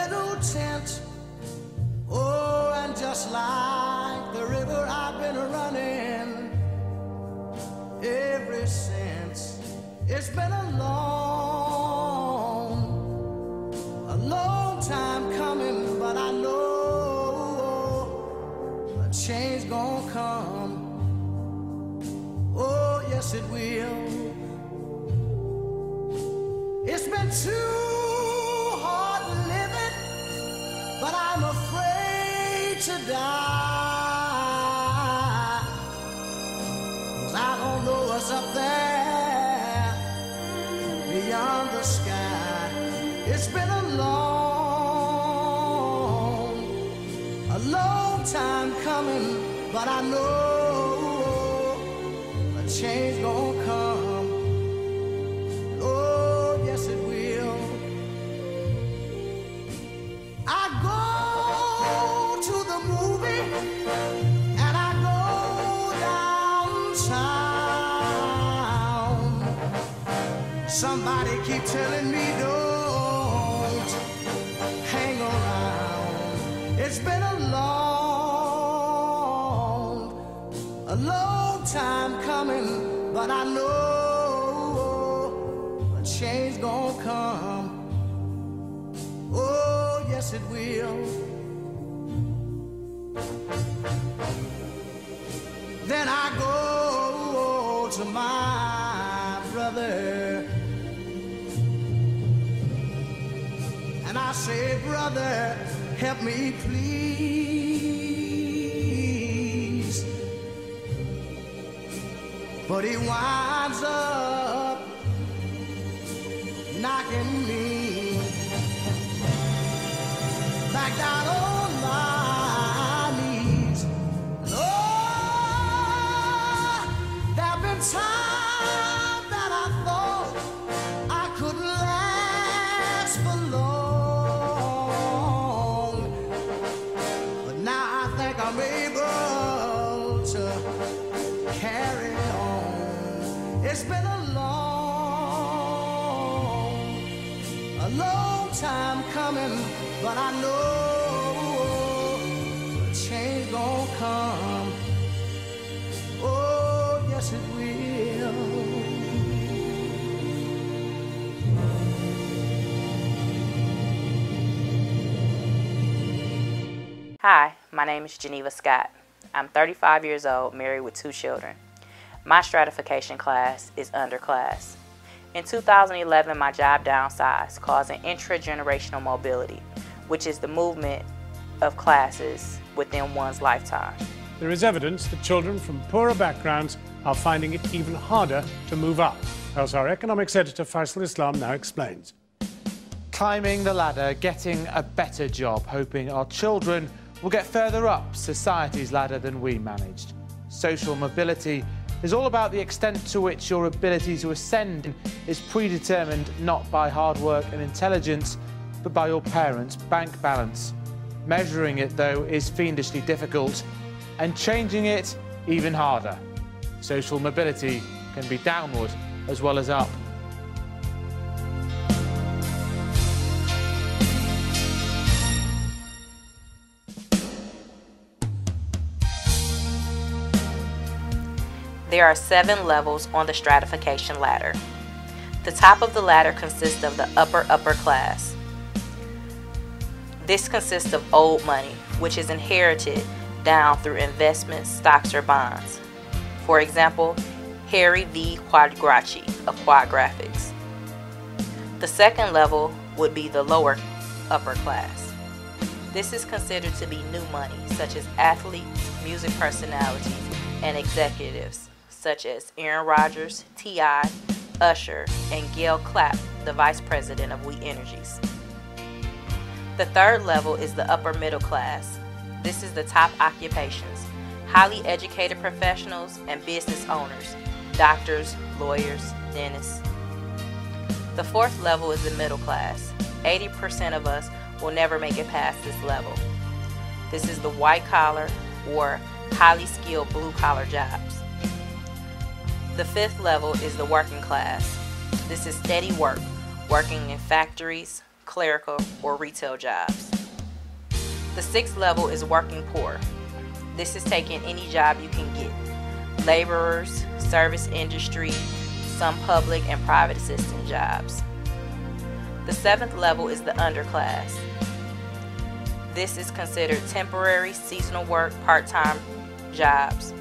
little tent. Oh, and just like the river I've been running ever since. It's been a long time coming, but I know a change gonna come. Oh, yes it will. It's been too hard living, but I'm afraid to die, 'cause I don't know what's up there beyond the sky. It's been a long time coming, but I know a change gonna come. Oh, yes it will. I go to the movie and I go downtown. Somebody keep telling me don't hang around. It's been a long time coming, but I know a change gonna come. Oh, yes it will. Then I go to my brother and I say, brother, help me please. But he winds up knocking me back down on my knees. And oh, there've been times that I thought I couldn't last for long, but now I think I'm able to carry on. It's been a long time coming, but I know a change gonna come. Oh, yes it will. Hi, my name is Geneva Scott. I'm 35 years old, married with 2 children. My stratification class is underclass. In 2011, my job downsized, causing intragenerational mobility, which is the movement of classes within one's lifetime. There is evidence that children from poorer backgrounds are finding it even harder to move up, as our economics editor Faisal Islam now explains. Climbing the ladder, getting a better job, hoping our children will get further up society's ladder than we managed. Social mobility is all about the extent to which your ability to ascend is predetermined not by hard work and intelligence, but by your parents' bank balance. Measuring it, though, is fiendishly difficult, and changing it even harder. Social mobility can be downward as well as up. There are 7 levels on the stratification ladder. The top of the ladder consists of the upper class. This consists of old money, which is inherited down through investments, stocks, or bonds. For example, Harry V. Quadracci of Quad Graphics. The second level would be the lower upper class. This is considered to be new money, such as athletes, music personalities, and executives, such as Aaron Rodgers, T.I., Usher, and Gail Clapp, the Vice President of We Energies. The third level is the upper middle class. This is the top occupations, highly educated professionals and business owners, doctors, lawyers, dentists. The fourth level is the middle class. 80% of us will never make it past this level. This is the white collar or highly skilled blue collar jobs. The fifth level is the working class. This is steady work, working in factories, clerical, or retail jobs. The sixth level is working poor. This is taking any job you can get. Laborers, service industry, some public and private assistant jobs. The seventh level is the underclass. This is considered temporary, seasonal work, part-time jobs,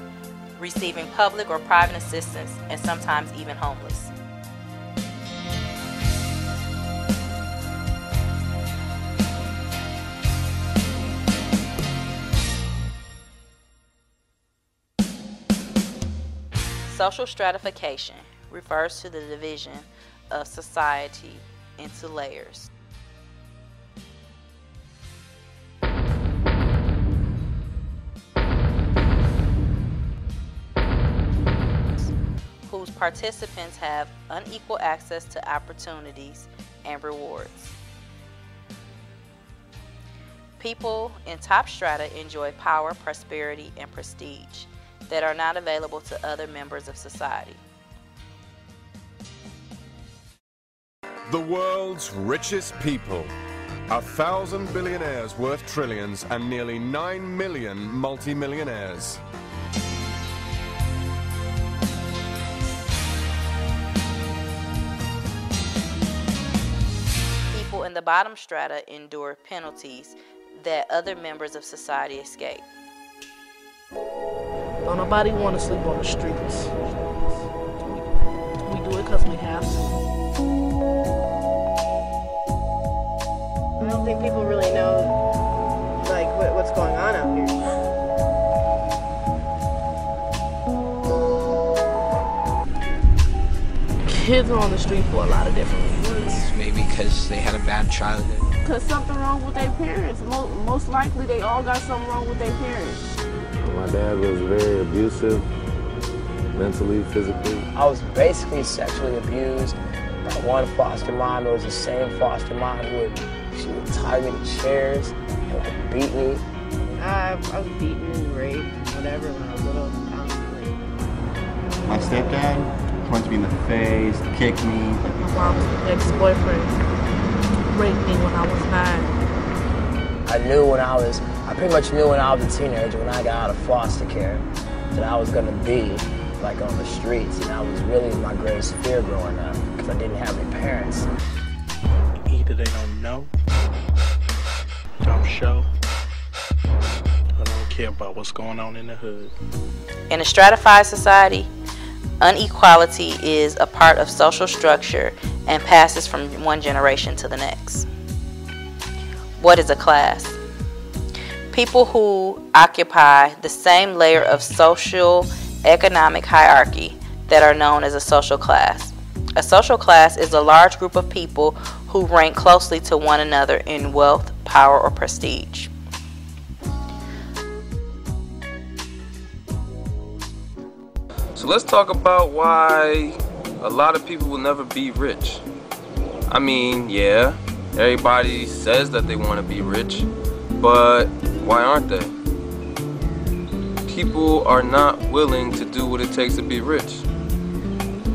receiving public or private assistance, and sometimes even homeless. Social stratification refers to the division of society into layers. Whose participants have unequal access to opportunities and rewards. People in top strata enjoy power, prosperity, and prestige that are not available to other members of society. The world's richest people. 1,000 billionaires worth trillions and nearly 9 million multimillionaires. People in the bottom strata endure penalties that other members of society escape. Don't nobody want to sleep on the streets. We do it because we have to. I don't think people really know, like, what's going on out here. Kids are on the street for a lot of different reasons. Maybe because they had a bad childhood. Because something wrong with their parents. Most likely they all got something wrong with their parents. My dad was very abusive, mentally, physically. I was basically sexually abused by one foster mom. It was the same foster mom she would tie me to chairs and like beat me. I was beaten and raped, whatever, when I was little. My stepdad punched me in the face, kicked me. My mom's ex-boyfriend raped me when I was 9. I pretty much knew when I was a teenager, when I got out of foster care, that I was gonna be like on the streets, and that was really my greatest fear growing up, because I didn't have any parents. Either they don't know, don't show, or don't care about what's going on in the hood. In a stratified society, inequality is a part of social structure and passes from one generation to the next. What is a class? People who occupy the same layer of social economic hierarchy that are known as a social class. A social class is a large group of people who rank closely to one another in wealth, power, or prestige. So let's talk about why a lot of people will never be rich. I mean, yeah, everybody says that they want to be rich, but why aren't they? People are not willing to do what it takes to be rich.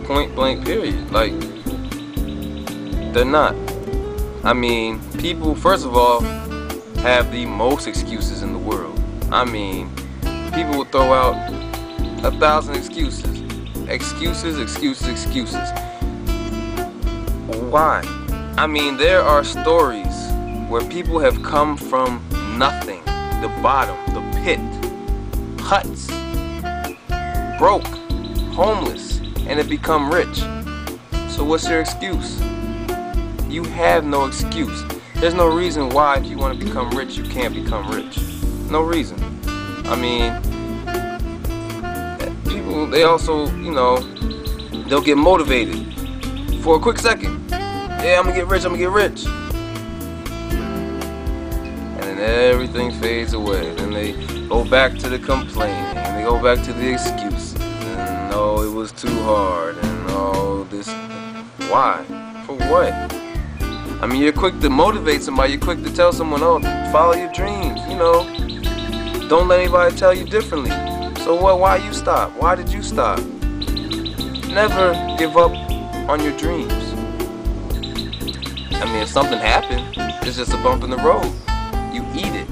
Point blank period. Like, they're not. I mean, people, first of all, have the most excuses in the world. I mean, people will throw out 1,000 excuses. Excuses. Why? I mean, there are stories where people have come from nothing, the bottom, the pit, huts, broke, homeless, and have become rich. So what's your excuse? You have no excuse. There's no reason why if you want to become rich, you can't become rich. No reason. I mean, people, they also, you know, they'll get motivated for a quick second. Yeah, I'm gonna get rich. And then everything fades away. Then they go back to the complaining, and they go back to the excuses. And oh, it was too hard, and oh, this. Why? For what? I mean, you're quick to motivate somebody. You're quick to tell someone, oh, follow your dreams. You know, don't let anybody tell you differently. So what? Why you stop? Why did you stop? Never give up on your dreams. I mean, if something happened, it's just a bump in the road. You eat it.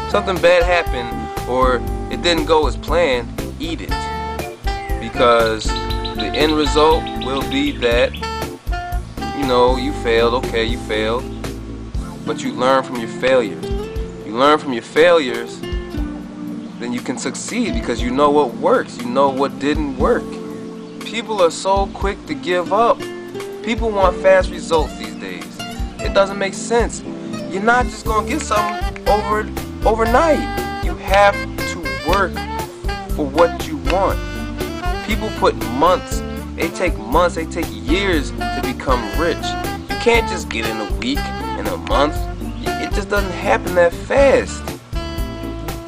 Something bad happened or it didn't go as planned, eat it. Because the end result will be that, you know, you failed, okay, you failed, but you learn from your failures. You learn from your failures, then you can succeed because you know what works, you know what didn't work. People are so quick to give up. People want fast results these days. It doesn't make sense. You're not just gonna get something overnight. You have to work for what you want. People put months, they take years to become rich. You can't just get in a week, in a month. It just doesn't happen that fast.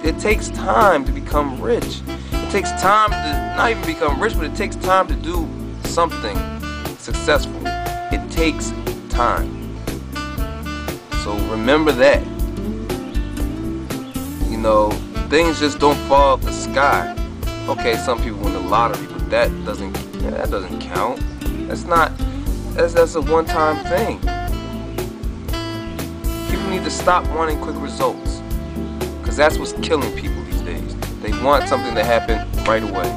It takes time to become rich. It takes time to not even become rich, but it takes time to do something successful. It takes time. So remember that. You know, things just don't fall out the sky. Okay, some people win the lottery, but that doesn't count. That's a one-time thing. People need to stop wanting quick results, because that's what's killing people these days. They want something to happen right away,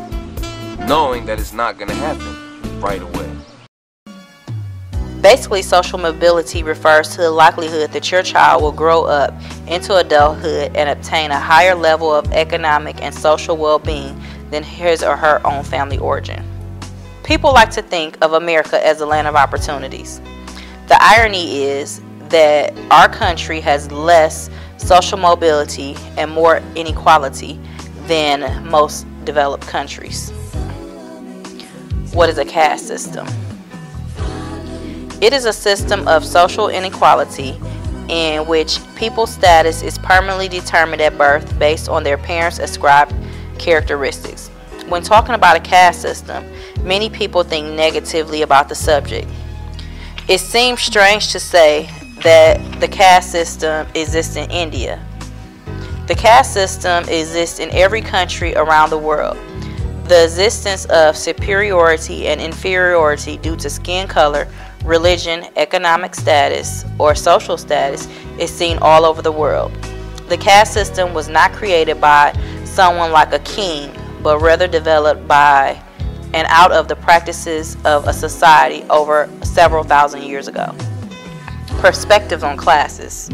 knowing that it's not going to happen right away. Basically, social mobility refers to the likelihood that your child will grow up into adulthood and obtain a higher level of economic and social well-being than his or her own family origin. People like to think of America as a land of opportunities. The irony is that our country has less social mobility and more inequality than most developed countries. What is a caste system? It is a system of social inequality in which people's status is permanently determined at birth based on their parents' ascribed characteristics. When talking about a caste system, many people think negatively about the subject. It seems strange to say that the caste system exists in India. The caste system exists in every country around the world. The existence of superiority and inferiority due to skin color, religion, economic status, or social status is seen all over the world. The caste system was not created by someone like a king, but rather developed by and out of the practices of a society over several thousand years ago. Perspectives on classes.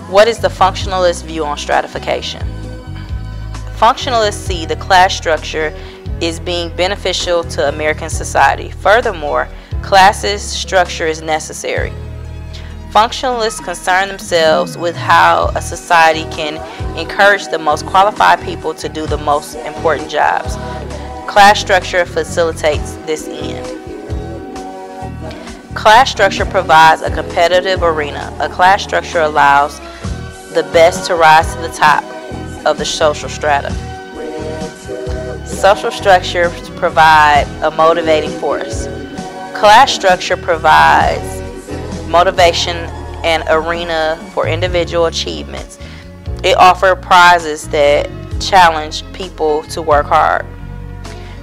What is the functionalist view on stratification? Functionalists see the class structure as being beneficial to American society. Furthermore, classes structure is necessary. Functionalists concern themselves with how a society can encourage the most qualified people to do the most important jobs. Class structure facilitates this end. Class structure provides a competitive arena. A class structure allows the best to rise to the top of the social strata. Social structures provide a motivating force. Class structure provides motivation and arena for individual achievements. It offers prizes that challenge people to work hard.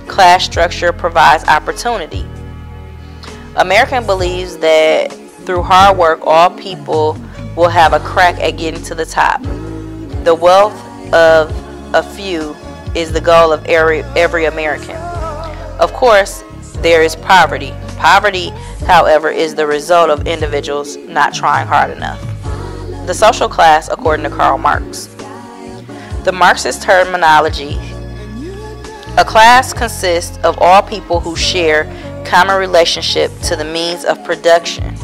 Class structure provides opportunity. American believes that through hard work, all people will have a crack at getting to the top. The wealth of a few is the goal of every American. Of course, there is poverty. Poverty, however, is the result of individuals not trying hard enough. The social class, according to Karl Marx. The Marxist terminology, a class consists of all people who share common relationship to the means of production